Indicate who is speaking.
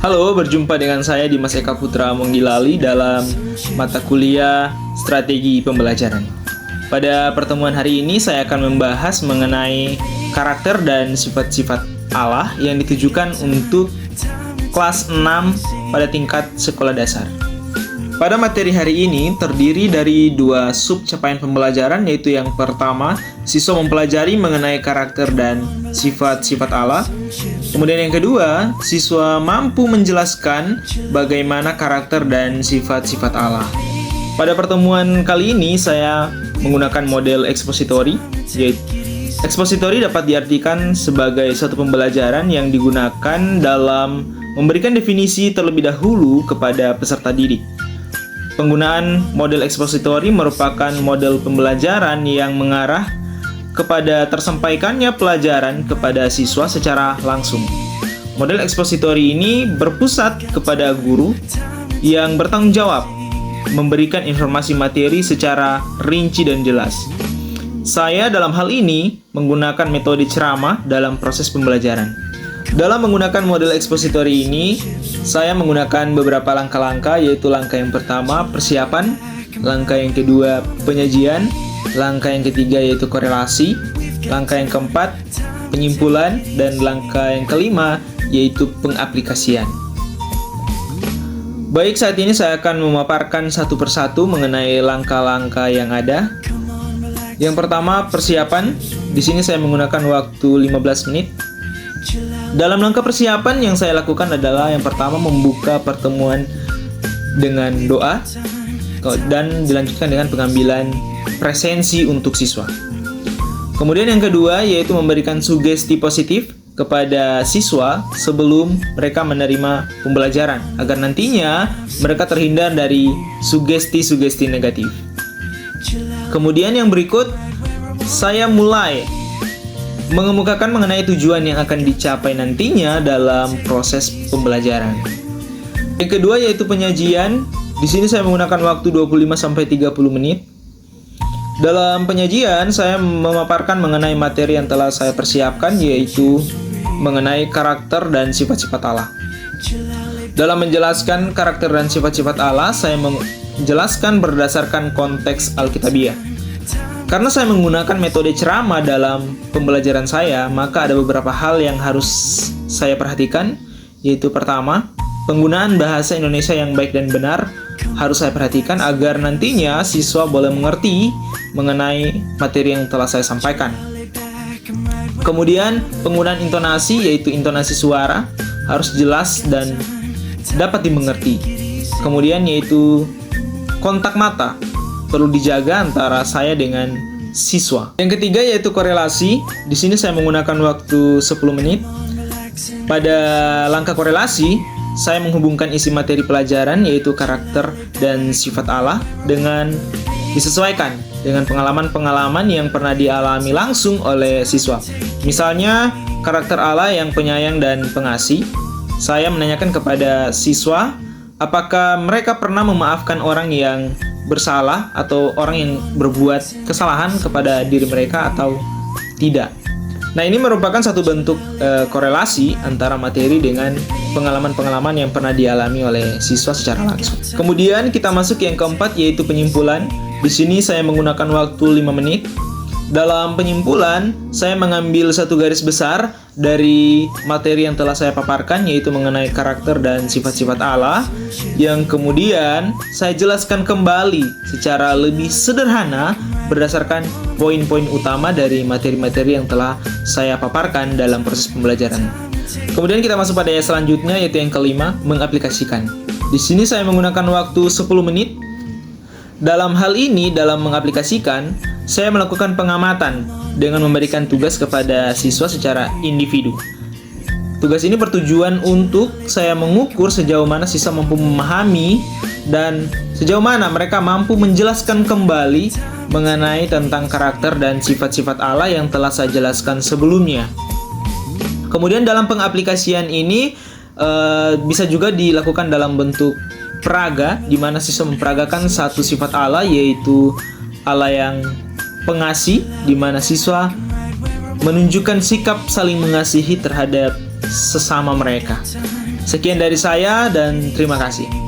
Speaker 1: Halo, berjumpa dengan saya Dimas Eka Putra Monggilali dalam mata kuliah Strategi Pembelajaran. Pada pertemuan hari ini saya akan membahas mengenai karakter dan sifat-sifat Allah yang ditujukan untuk kelas 6 pada tingkat sekolah dasar. Pada materi hari ini terdiri dari dua sub capaian pembelajaran, yaitu yang pertama, siswa mempelajari mengenai karakter dan sifat-sifat Allah. Kemudian yang kedua, siswa mampu menjelaskan bagaimana karakter dan sifat-sifat Allah. Pada pertemuan kali ini saya menggunakan model ekspositori. Ekspositori dapat diartikan sebagai suatu pembelajaran yang digunakan dalam memberikan definisi terlebih dahulu kepada peserta didik. Penggunaan model ekspositori merupakan model pembelajaran yang mengarah kepada tersampaikannya pelajaran kepada siswa secara langsung. Model ekspositori ini berpusat kepada guru yang bertanggung jawab memberikan informasi materi secara rinci dan jelas. Saya dalam hal ini menggunakan metode ceramah dalam proses pembelajaran. Dalam menggunakan model ekspositori ini, saya menggunakan beberapa langkah-langkah, yaitu langkah yang pertama, persiapan, langkah yang kedua, penyajian, langkah yang ketiga yaitu korelasi, langkah yang keempat, penyimpulan, dan langkah yang kelima yaitu pengaplikasian. Baik, saat ini saya akan memaparkan satu persatu mengenai langkah-langkah yang ada. Yang pertama, persiapan. Di sini saya menggunakan waktu 15 menit. Dalam langkah persiapan yang saya lakukan adalah yang pertama, membuka pertemuan dengan doa dan dilanjutkan dengan pengambilan presensi untuk siswa. Kemudian yang kedua yaitu memberikan sugesti positif kepada siswa sebelum mereka menerima pembelajaran, agar nantinya mereka terhindar dari sugesti-sugesti negatif. Kemudian yang berikut, saya mulai mengemukakan mengenai tujuan yang akan dicapai nantinya dalam proses pembelajaran. Yang kedua yaitu penyajian. Di sini saya menggunakan waktu 25-30 menit. Dalam penyajian, saya memaparkan mengenai materi yang telah saya persiapkan, yaitu mengenai karakter dan sifat-sifat Allah. Dalam menjelaskan karakter dan sifat-sifat Allah, saya menjelaskan berdasarkan konteks Alkitabiah. Karena saya menggunakan metode ceramah dalam pembelajaran saya, maka ada beberapa hal yang harus saya perhatikan, yaitu pertama, penggunaan bahasa Indonesia yang baik dan benar harus saya perhatikan agar nantinya siswa boleh mengerti mengenai materi yang telah saya sampaikan. Kemudian, penggunaan intonasi, yaitu intonasi suara, harus jelas dan dapat dimengerti. Kemudian yaitu kontak mata, perlu dijaga antara saya dengan siswa. Yang ketiga yaitu korelasi. Di sini saya menggunakan waktu 10 menit. Pada langkah korelasi, saya menghubungkan isi materi pelajaran yaitu karakter dan sifat Allah dengan disesuaikan dengan pengalaman-pengalaman yang pernah dialami langsung oleh siswa. Misalnya, karakter Allah yang penyayang dan pengasih. Saya menanyakan kepada siswa apakah mereka pernah memaafkan orang yang bersalah atau orang yang berbuat kesalahan kepada diri mereka atau tidak. Nah, ini merupakan satu bentuk korelasi antara materi dengan pengalaman-pengalaman yang pernah dialami oleh siswa secara langsung. Kemudian kita masuk yang keempat yaitu penyimpulan. Di sini saya menggunakan waktu 5 menit. Dalam penyimpulan, saya mengambil satu garis besar dari materi yang telah saya paparkan, yaitu mengenai karakter dan sifat-sifat Allah, yang kemudian saya jelaskan kembali secara lebih sederhana berdasarkan poin-poin utama dari materi-materi yang telah saya paparkan dalam proses pembelajaran. Kemudian kita masuk pada yang selanjutnya, yaitu yang kelima, mengaplikasikan. Di sini saya menggunakan waktu 10 menit. Dalam hal ini, dalam mengaplikasikan, saya melakukan pengamatan dengan memberikan tugas kepada siswa secara individu. Tugas ini bertujuan untuk saya mengukur sejauh mana siswa mampu memahami dan sejauh mana mereka mampu menjelaskan kembali mengenai tentang karakter dan sifat-sifat Allah yang telah saya jelaskan sebelumnya. Kemudian dalam pengaplikasian ini bisa juga dilakukan dalam bentuk peraga, di mana siswa memperagakan satu sifat Allah, yaitu Allah yang pengasih, di mana siswa menunjukkan sikap saling mengasihi terhadap sesama mereka. Sekian dari saya dan terima kasih.